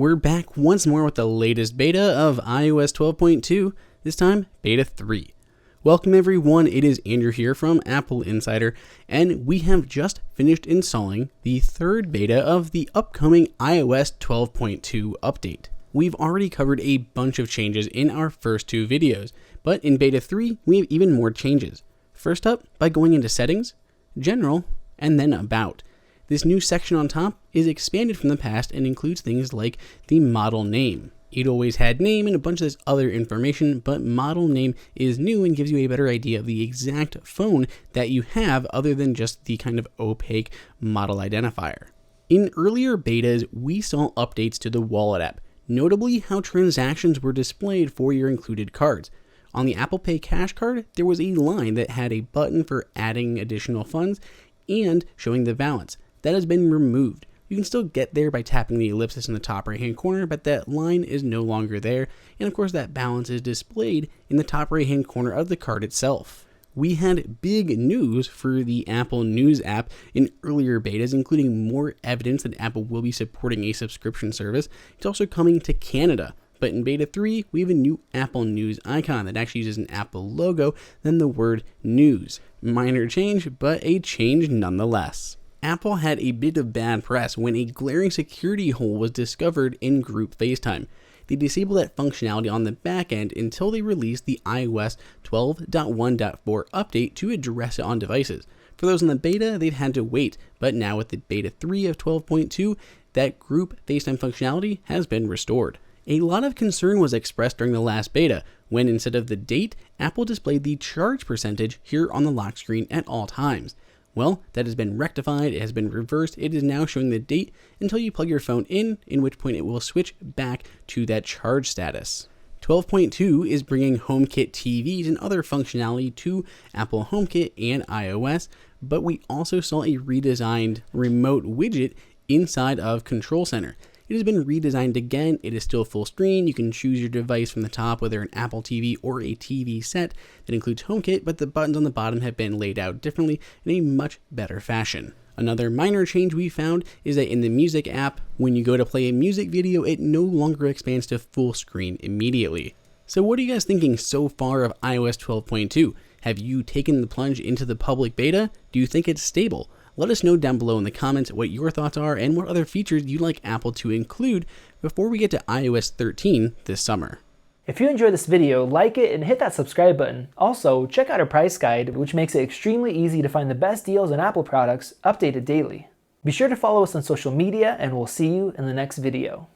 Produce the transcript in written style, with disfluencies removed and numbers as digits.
We're back once more with the latest beta of iOS 12.2, this time beta 3. Welcome everyone, it is Andrew here from AppleInsider, and we have just finished installing the third beta of the upcoming iOS 12.2 update. We've already covered a bunch of changes in our first two videos, but in beta 3 we have even more changes. First up, by going into Settings, General, and then About. This new section on top is expanded from the past and includes things like the model name. It always had name and a bunch of this other information, but model name is new and gives you a better idea of the exact phone that you have other than just the kind of opaque model identifier. In earlier betas, we saw updates to the Wallet app, notably how transactions were displayed for your included cards. On the Apple Pay Cash card, there was a line that had a button for adding additional funds and showing the balance. That has been removed. You can still get there by tapping the ellipsis in the top right hand corner, but that line is no longer there, and of course that balance is displayed in the top right hand corner of the card itself. We had big news for the Apple News app in earlier betas, including more evidence that Apple will be supporting a subscription service. It's also coming to Canada. But in beta 3, we have a new Apple News icon that actually uses an Apple logo, then the word news. Minor change, but a change nonetheless. Apple had a bit of bad press when a glaring security hole was discovered in group FaceTime. They disabled that functionality on the back end until they released the iOS 12.1.4 update to address it on devices. For those in the beta, they've had to wait, but now with the beta 3 of 12.2, that group FaceTime functionality has been restored. A lot of concern was expressed during the last beta, when instead of the date, Apple displayed the charge percentage here on the lock screen at all times. Well, that has been rectified, it has been reversed, it is now showing the date until you plug your phone in which point it will switch back to that charge status. 12.2 is bringing HomeKit TVs and other functionality to Apple HomeKit and iOS, but we also saw a redesigned remote widget inside of Control Center. It has been redesigned again, it is still full screen, you can choose your device from the top, whether an Apple TV or a TV set that includes HomeKit, but the buttons on the bottom have been laid out differently in a much better fashion. Another minor change we found is that in the Music app, when you go to play a music video, it no longer expands to full screen immediately. So what are you guys thinking so far of iOS 12.2? Have you taken the plunge into the public beta? Do you think it's stable? Let us know down below in the comments what your thoughts are and what other features you'd like Apple to include before we get to iOS 13 this summer. If you enjoyed this video, like it and hit that subscribe button. Also, check out our price guide, which makes it extremely easy to find the best deals on Apple products updated daily. Be sure to follow us on social media, and we'll see you in the next video.